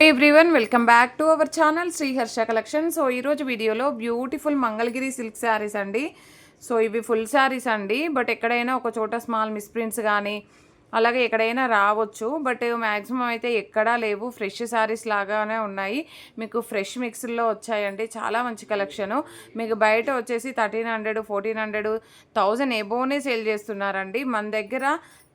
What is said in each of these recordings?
Everyone welcome back to our channel Shri Harsha collection. So ఈరోజు వీడియోలో beautiful Mangalagiri silk saris అండి. So ఇవి ఫుల్ శారీస్ అండి, బట్ ఎక్కడైనా ఒక చోట స్మాల్ మిస్ప్రింట్స్ కానీ అలాగే ఎక్కడైనా రావచ్చు, బట్ మ్యాక్సిమం అయితే ఎక్కడా లేవు. ఫ్రెష్ శారీస్ లాగానే ఉన్నాయి, మీకు ఫ్రెష్ మిక్స్లో వచ్చాయండి. చాలా మంచి కలెక్షను. మీకు బయట వచ్చేసి 1300, 1400, 1000 ఎబోనే సేల్ చేస్తున్నారండి. మన దగ్గర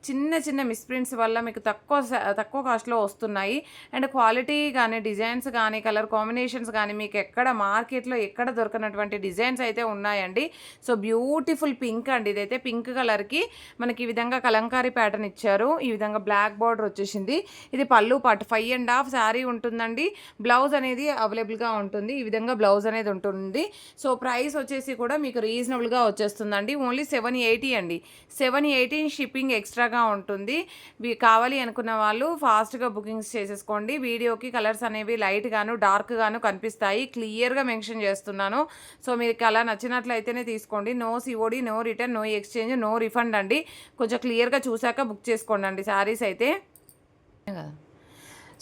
చిన్న చిన్న మిస్ప్రింట్స్ వల్ల మీకు తక్కువ కాస్ట్లో వస్తున్నాయి. అండ్ క్వాలిటీ కానీ డిజైన్స్ కానీ కలర్ కాంబినేషన్స్ కానీ మీకు ఎక్కడ మార్కెట్లో ఎక్కడ దొరకనటువంటి డిజైన్స్ అయితే ఉన్నాయండి. సో బ్యూటిఫుల్ పింక్ అండి, ఇదైతే పింక్ కలర్కి మనకి ఈ విధంగా కలంకారీ ప్యాటర్న్ ఇచ్చారు. ఈ విధంగా బ్లాక్ బార్డర్ వచ్చేసింది. ఇది పళ్ళు పాటు 5.5 శారీ ఉంటుందండి. బ్లౌజ్ అనేది అవైలబుల్గా ఉంటుంది. ఈ విధంగా బ్లౌజ్ అనేది ఉంటుంది. సో ప్రైస్ వచ్చేసి కూడా మీకు రీజనబుల్గా వచ్చేస్తుందండి. ఓన్లీ 780 అండి. 780 షిప్పింగ్ ఎక్స్ట్రాగా ఉంటుంది. కావాలి అనుకున్న వాళ్ళు ఫాస్ట్గా బుకింగ్స్ చేసేసుకోండి. వీడియోకి కలర్స్ అనేవి లైట్ గాను డార్క్ గాను కనిపిస్తాయి, క్లియర్గా మెన్షన్ చేస్తున్నాను. సో మీకు అలా నచ్చినట్లయితేనే తీసుకోండి. No COD, no return, no exchange, no refund అండి. కొంచెం క్లియర్గా చూసాక బుక్ చేసుకోండి అండి శారీస్ అయితే.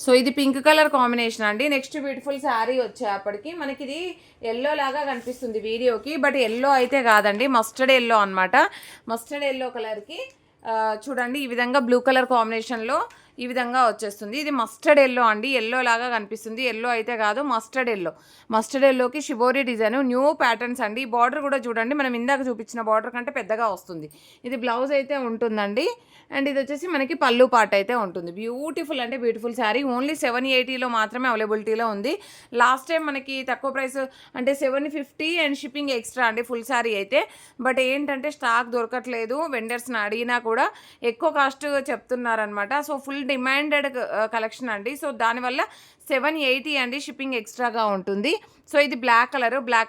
సో ఇది పింక్ కలర్ కాంబినేషన్ అండి. నెక్స్ట్ బ్యూటిఫుల్ శారీ వచ్చేప్పటికి మనకి ఇది ఎల్లో లాగా కనిపిస్తుంది వీడియోకి, బట్ ఎల్లో అయితే కాదండి, మస్టర్డ్ ఎల్లో అనమాట. మస్టర్డ్ ఎల్లో కలర్కి చూడండి ఈ విధంగా బ్లూ కలర్ కాంబినేషన్లో ఈ విధంగా వచ్చేస్తుంది. ఇది మస్టర్డ్ ఎల్లో అండి, ఎల్లో లాగా కనిపిస్తుంది. ఎల్లో అయితే కాదు, మస్టర్డ్ ఎల్లో. మస్టర్డ్ ఎల్లోకి షిబోరి డిజైన్, న్యూ ప్యాటర్న్స్ అండి. ఈ బార్డర్ కూడా చూడండి, మనం ఇందాక చూపించిన బార్డర్ కంటే పెద్దగా వస్తుంది. ఇది బ్లౌజ్ అయితే ఉంటుందండి. అండ్ ఇది వచ్చేసి మనకి పళ్ళు పాట అయితే ఉంటుంది. బ్యూటిఫుల్ అంటే బ్యూటిఫుల్ శారీ. ఓన్లీ 780లో మాత్రమే అవైలబిలిటీలో ఉంది. లాస్ట్ టైం మనకి తక్కువ ప్రైస్ అంటే 750 అండ్ షిప్పింగ్ ఎక్స్ట్రా అండి ఫుల్ శారీ అయితే. బట్ ఏంటంటే స్టాక్ దొరకట్లేదు, వెండర్స్ని అడిగినా కూడా ఎక్కువ కాస్ట్ చెప్తున్నారనమాట. సో ఫుల్ డిమాండెడ్ కలెక్షన్ అండి. సో దానివల్ల 780 అండి, షిప్పింగ్ ఎక్స్ట్రాగా ఉంటుంది. సో ఇది బ్లాక్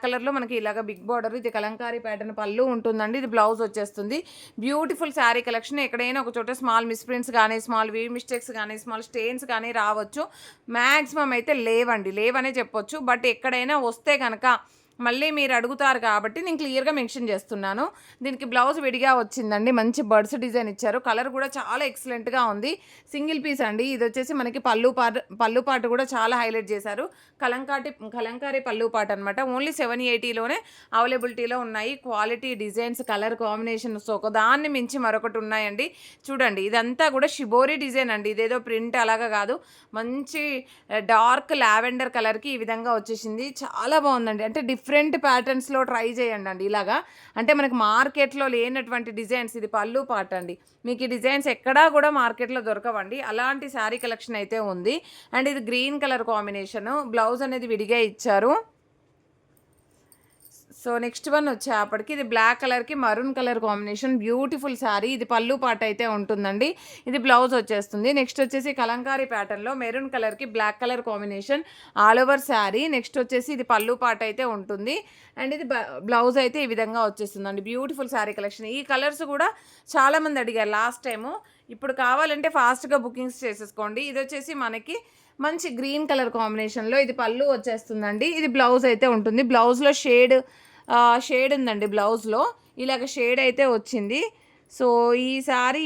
కలర్లో మనకి ఇలాగ బిగ్ బార్డర్, ఇది కలంకారీ ప్యాటర్న్ పళ్ళు ఉంటుందండి. ఇది బ్లౌజ్ వచ్చేస్తుంది. Beautiful sari collection. ఎక్కడైనా ఒక చోట స్మాల్ మిస్ప్రింట్స్ కానీ స్మాల్ వీ మిస్టేక్స్ కానీ స్మాల్ స్టెయిన్స్ కానీ రావచ్చు. మ్యాక్సిమం అయితే లేవనే చెప్పొచ్చు. బట్ ఎక్కడైనా వస్తే కనుక మళ్ళీ మీరు అడుగుతారు కాబట్టి నేను క్లియర్గా మెన్షన్ చేస్తున్నాను. దీనికి బ్లౌజ్ విడిగా వచ్చిందండి. మంచి బర్డ్స్ డిజైన్ ఇచ్చారు. కలర్ కూడా చాలా ఎక్సలెంట్గా ఉంది. సింగిల్ పీస్ అండి. ఇది వచ్చేసి మనకి పళ్ళు పాటు కూడా చాలా హైలైట్ చేశారు. కలంకారీ పళ్ళు పాటు అనమాట. ఓన్లీ 780లోనే అవైలబిలిటీలో ఉన్నాయి. క్వాలిటీ డిజైన్స్ కలర్ కాంబినేషన్స్ ఒకదాన్ని మించి మరొకటి ఉన్నాయండి. చూడండి ఇదంతా కూడా షిబోరి డిజైన్ అండి. ఇదేదో ప్రింట్ అలాగా కాదు, మంచి డార్క్ లావెండర్ కలర్కి ఈ విధంగా వచ్చేసింది. చాలా బాగుందండి. అంటే డిఫరెంట్ ప్యాటర్న్స్లో ట్రై చేయండి అండి. ఇలాగా అంటే మనకి మార్కెట్లో లేనటువంటి డిజైన్స్. ఇది పళ్ళు పాట అండి. మీకు ఈ డిజైన్స్ ఎక్కడా కూడా మార్కెట్లో దొరకవండి. అలాంటి శారీ కలెక్షన్ అయితే ఉంది. అండ్ ఇది గ్రీన్ కలర్ కాంబినేషను. బ్లౌజ్ అనేది విడిగా ఇచ్చారు. సో నెక్స్ట్ వన్ వచ్చేప్పటికి ఇది బ్లాక్ కలర్కి maroon colour combination. Beautiful sari. ఇది పళ్ళు పాట అయితే ఉంటుందండి. ఇది బ్లౌజ్ వచ్చేస్తుంది. నెక్స్ట్ వచ్చేసి కలంకారీ ప్యాటర్న్లో మెరూన్ కలర్కి black colour combination all over sari. Next వచ్చేసి ఇది పళ్ళు పాట అయితే ఉంటుంది. అండ్ ఇది బ్లౌజ్ అయితే ఈ విధంగా వచ్చేస్తుందండి. Beautiful sari collection. ఈ కలర్స్ కూడా చాలామంది అడిగారు లాస్ట్ టైము. ఇప్పుడు కావాలంటే ఫాస్ట్గా బుకింగ్స్ చేసేసుకోండి. ఇది వచ్చేసి మనకి మంచి గ్రీన్ కలర్ కాంబినేషన్లో ఇది పళ్ళు వచ్చేస్తుందండి. ఇది బ్లౌజ్ అయితే ఉంటుంది. బ్లౌజ్లో షేడ్ ఉందండి. బ్లౌజ్లో ఇలాగ షేడ్ అయితే వచ్చింది. సో ఈ సారీ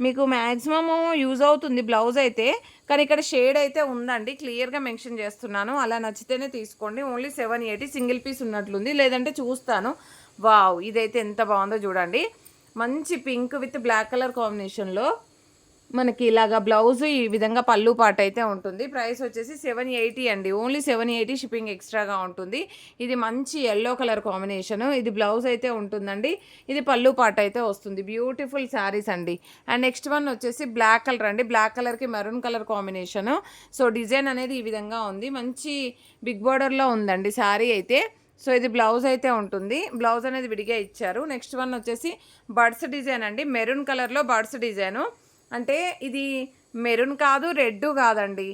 మీకు మ్యాక్సిమము యూజ్ అవుతుంది బ్లౌజ్ అయితే, కానీ ఇక్కడ షేడ్ అయితే ఉందండి. క్లియర్గా మెన్షన్ చేస్తున్నాను. అలా నచ్చితేనే తీసుకోండి. ఓన్లీ 780 సింగిల్ పీస్ ఉన్నట్లుంది, లేదంటే చూస్తాను. వావ్, ఇదైతే ఎంత బాగుందో చూడండి. మంచి పింక్ విత్ బ్లాక్ కలర్ కాంబినేషన్లో మనకి ఇలాగా బ్లౌజ్ ఈ విధంగా పళ్ళు పాట అయితే ఉంటుంది. ప్రైస్ వచ్చేసి 780 అండి. ఓన్లీ 780 షిప్పింగ్ ఎక్స్ట్రాగా ఉంటుంది. ఇది మంచి ఎల్లో కలర్ కాంబినేషను. ఇది బ్లౌజ్ అయితే ఉంటుందండి. ఇది పళ్ళు పాట అయితే వస్తుంది. బ్యూటిఫుల్ శారీస్ అండి. అండ్ నెక్స్ట్ వన్ వచ్చేసి బ్లాక్ కలర్ అండి. బ్లాక్ కలర్కి maroon colour combination. So design అనేది ఈ విధంగా ఉంది. మంచి బిగ్ బార్డర్లో ఉందండి శారీ అయితే. సో ఇది బ్లౌజ్ అయితే ఉంటుంది. బ్లౌజ్ అనేది విడిగా ఇచ్చారు. నెక్స్ట్ వన్ వచ్చేసి బర్డ్స్ డిజైన్ అండి. మెరూన్ కలర్లో బర్డ్స్ డిజైను. అంటే ఇది మెరూన్ కాదు, రెడ్ కాదండి,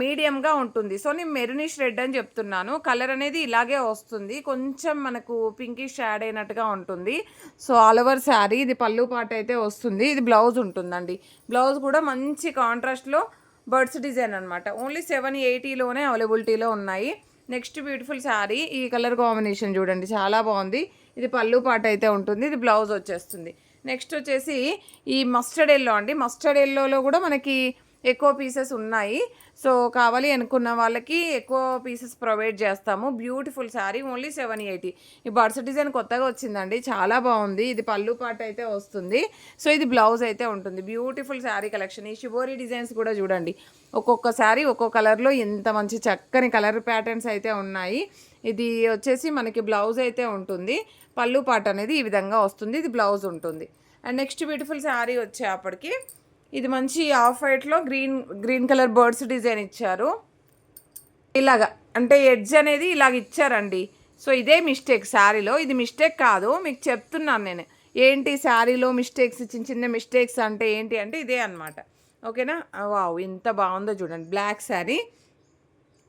మీడియంగా ఉంటుంది. సో నేను మెరూనిష్ రెడ్ అని చెప్తున్నాను. కలర్ అనేది ఇలాగే వస్తుంది, కొంచెం మనకు పింకిష్ యాడ్ అయినట్టుగా ఉంటుంది. సో ఆల్ ఓవర్ శారీ ఇది పళ్ళు పాట అయితే వస్తుంది. ఇది బ్లౌజ్ ఉంటుందండి. బ్లౌజ్ కూడా మంచి కాంట్రాస్ట్లో బర్డ్స్ డిజైన్ అనమాట. ఓన్లీ 780లోనే అవైలబిలిటీలో ఉన్నాయి. Next beautiful sari. ఈ కలర్ కాంబినేషన్ చూడండి, చాలా బాగుంది. ఇది పళ్ళు పాట అయితే ఉంటుంది. ఇది బ్లౌజ్ వచ్చేస్తుంది. నెక్స్ట్ వచ్చేసి ఈ మస్టర్డ్ ఎల్లో అండి. మస్టర్డ్ ఎల్లోలో కూడా మనకి ఎక్కువ పీసెస్ ఉన్నాయి. సో కావాలి అనుకున్న వాళ్ళకి ఎక్కువ పీసెస్ ప్రొవైడ్ చేస్తాము. Beautiful sari only 780. ఈ బర్డ్స్ డిజైన్ కొత్తగా వచ్చిందండి, చాలా బాగుంది. ఇది పళ్ళు పాట అయితే వస్తుంది. సో ఇది బ్లౌజ్ అయితే ఉంటుంది. Beautiful sari collection. ఈ షిబోరి డిజైన్స్ కూడా చూడండి, ఒక్కొక్క శారీ ఒక్కొక్క కలర్లో ఎంత మంచి చక్కని కలర్ ప్యాటర్న్స్ అయితే ఉన్నాయి. ఇది వచ్చేసి మనకి బ్లౌజ్ అయితే ఉంటుంది. పళ్ళు పాట అనేది ఈ విధంగా వస్తుంది. ఇది బ్లౌజ్ ఉంటుంది. అండ్ నెక్స్ట్ బ్యూటిఫుల్ శారీ వచ్చేప్పటికి ఇది మంచి ఆఫ్ వైట్లో గ్రీన్ కలర్ బర్డ్స్ డిజైన్ ఇచ్చారు. ఇలాగా అంటే ఎడ్జ్ అనేది ఇలాగ ఇచ్చారండి. సో ఇదే మిస్టేక్ శారీలో. ఇది మిస్టేక్ కాదు, మీకు చెప్తున్నాను నేను ఏంటి శారీలో మిస్టేక్స్, చిన్న చిన్న మిస్టేక్స్ అంటే ఏంటి అంటే ఇదే అనమాట. ఓకేనా. వావ్ ఎంత బాగుందో చూడండి. బ్లాక్ శారీ,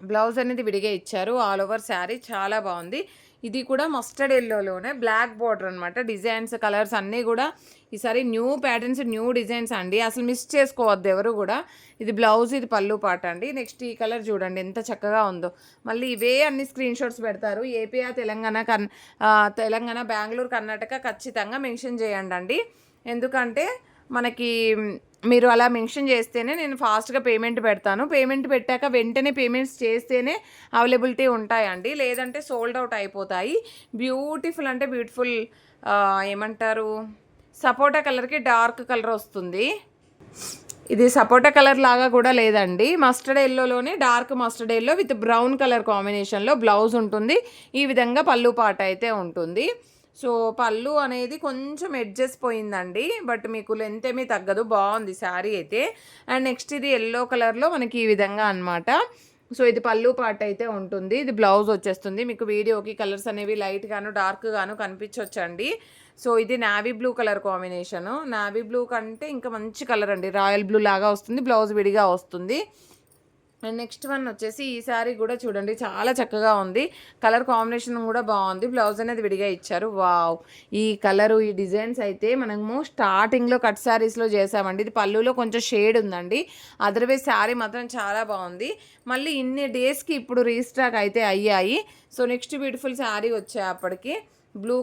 బ్లౌజ్ అనేది విడిగా ఇచ్చారు. ఆల్ ఓవర్ శారీ చాలా బాగుంది. ఇది కూడా మస్టర్డ్ ఎల్లోలోనే బ్లాక్ బార్డర్ అనమాట. డిజైన్స్ కలర్స్ అన్నీ కూడా ఈసారి న్యూ ప్యాటర్న్స్, న్యూ డిజైన్స్ అండి. అసలు మిస్ చేసుకోవద్దు ఎవరు కూడా. ఇది బ్లౌజ్, ఇది పళ్ళు పాట అండి. నెక్స్ట్ ఈ కలర్ చూడండి ఎంత చక్కగా ఉందో. మళ్ళీ ఇవే అన్ని స్క్రీన్ షాట్స్ పెడతారు. ఏపీ, తెలంగాణ, బెంగళూరు, కర్ణాటక ఖచ్చితంగా మెన్షన్ చేయండి అండి. ఎందుకంటే మనకి మీరు అలా మెన్షన్ చేస్తేనే నేను ఫాస్ట్గా పేమెంట్ పెడతాను. పేమెంట్ పెట్టాక వెంటనే పేమెంట్స్ చేస్తేనే అవైలబిలిటీ ఉంటాయండి, లేదంటే సోల్డ్ అవుట్ అయిపోతాయి. బ్యూటిఫుల్ అంటే బ్యూటిఫుల్ ఏమంటారు, సపోటా కలర్కి డార్క్ కలర్ వస్తుంది. ఇది సపోటా కలర్ లాగా కూడా లేదండి, మస్టర్డ్ ఎల్లోలోనే dark mustard yellow with brown colour కాంబినేషన్లో బ్లౌజ్ ఉంటుంది. ఈ విధంగా పళ్ళు పాట అయితే ఉంటుంది. సో పళ్ళు అనేది కొంచెం ఎడ్జెస్ పోయిందండి, బట్ మీకు లెంత్ ఏమీ తగ్గదు. బాగుంది శారీ అయితే. అండ్ నెక్స్ట్ ఇది ఎల్లో కలర్లో మనకి ఈ విధంగా అనమాట. సో ఇది పళ్ళు పాట అయితే ఉంటుంది. ఇది బ్లౌజ్ వచ్చేస్తుంది. మీకు వీడియోకి కలర్స్ అనేవి లైట్గాను డార్క్గాను కనిపించవచ్చండి. సో ఇది navy blue colour combination. Navy blue కంటే ఇంకా మంచి కలర్ అండి, రాయల్ బ్లూ లాగా వస్తుంది. బ్లౌజ్ విడిగా వస్తుంది. అండ్ నెక్స్ట్ వన్ వచ్చేసి ఈ శారీ కూడా చూడండి చాలా చక్కగా ఉంది. కలర్ కాంబినేషన్ కూడా బాగుంది. బ్లౌజ్ అనేది విడిగా ఇచ్చారు. వావ్, ఈ కలరు, ఈ డిజైన్స్ అయితే మనము స్టార్టింగ్లో కట్ శారీస్లో చేసామండి. ఇది పళ్ళులో కొంచెం షేడ్ ఉందండి, అదర్వైజ్ శారీ మాత్రం చాలా బాగుంది. మళ్ళీ ఇన్ని డేస్కి ఇప్పుడు రీస్టాక్ అయితే అయ్యాయి. సో నెక్స్ట్ బ్యూటిఫుల్ శారీ వచ్చేప్పటికి బ్లూ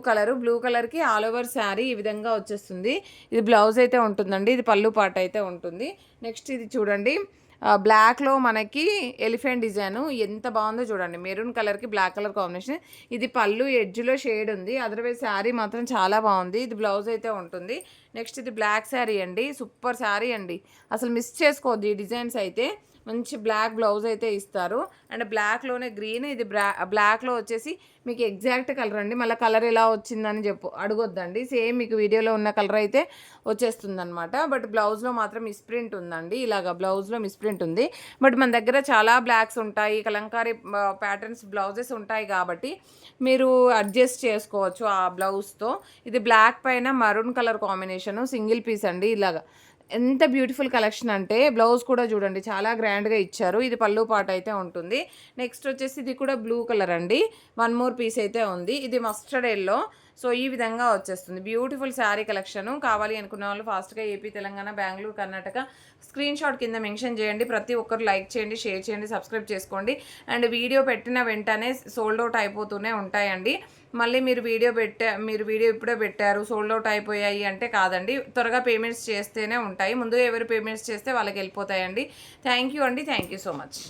కలర్కి ఆల్ ఓవర్ శారీ ఈ విధంగా వచ్చేస్తుంది. ఇది బ్లౌజ్ అయితే ఉంటుందండి. ఇది పళ్ళు పాట అయితే ఉంటుంది. నెక్స్ట్ ఇది చూడండి, బ్లాక్లో మనకి ఎలిఫెంట్ డిజైన్ ఎంత బాగుందో చూడండి. మెరూన్ కలర్కి బ్లాక్ కలర్ కాంబినేషన్. ఇది పళ్ళు ఎడ్జ్లో షేడ్ ఉంది, అదర్వైజ్ శారీ మాత్రం చాలా బాగుంది. ఇది బ్లౌజ్ అయితే ఉంటుంది. నెక్స్ట్ ఇది బ్లాక్ శారీ అండి, సూపర్ శారీ అండి, అసలు మిస్ చేసుకోవద్దు. ఈ డిజైన్స్ అయితే మంచి బ్లాక్ బ్లౌజ్ అయితే ఇస్తారు. అండ్ బ్లాక్లోనే గ్రీన్, ఇది బ్లాక్లో వచ్చేసి మీకు ఎగ్జాక్ట్ కలర్ అండి. మళ్ళీ కలర్ ఎలా వచ్చిందని అడగొద్దండి. సేమ్ మీకు వీడియోలో ఉన్న కలర్ అయితే వచ్చేస్తుంది అనమాట. బట్ బ్లౌజ్లో మాత్రం మిస్ప్రింట్ ఉందండి. ఇలాగ బ్లౌజ్లో మిస్ప్రింట్ ఉంది. బట్ మన దగ్గర చాలా బ్లాక్స్ ఉంటాయి, కలంకారీ ప్యాటర్న్స్ బ్లౌజెస్ ఉంటాయి కాబట్టి మీరు అడ్జస్ట్ చేసుకోవచ్చు ఆ బ్లౌజ్తో. ఇది బ్లాక్ పైన maroon colour combination, single piece అండి. ఇలాగా ఎంత బ్యూటిఫుల్ కలెక్షన్ అంటే బ్లౌజ్ కూడా చూడండి చాలా గ్రాండ్గా ఇచ్చారు. ఇది పళ్ళు పాట అయితే ఉంటుంది. నెక్స్ట్ వచ్చేసి ఇది కూడా బ్లూ కలర్ అండి, వన్ మోర్ పీస్ అయితే ఉంది. ఇది మస్టర్డ్ ఎల్లో. సో ఈ విధంగా వచ్చేస్తుంది బ్యూటిఫుల్ శారీ కలెక్షను. కావాలి అనుకున్న వాళ్ళు ఫాస్ట్గా AP, Telangana, Bengaluru, Karnataka screen shot కింద మెన్షన్ చేయండి. ప్రతి ఒక్కరు లైక్ చేయండి, షేర్ చేయండి, సబ్స్క్రైబ్ చేసుకోండి. అండ్ వీడియో పెట్టిన వెంటనే సోల్డ్ అవుట్ అయిపోతూనే ఉంటాయండి. మళ్ళీ మీరు వీడియో ఇప్పుడే పెట్టారు సోల్డ్ అవుట్ అయిపోయాయి అంటే కాదండి, త్వరగా పేమెంట్స్ చేస్తేనే ఉంటాయి. ముందు ఎవరు పేమెంట్స్ చేస్తే వాళ్ళకి వెళ్ళిపోతాయండి. థ్యాంక్ యూ అండి, థ్యాంక్ యూ సో మచ్.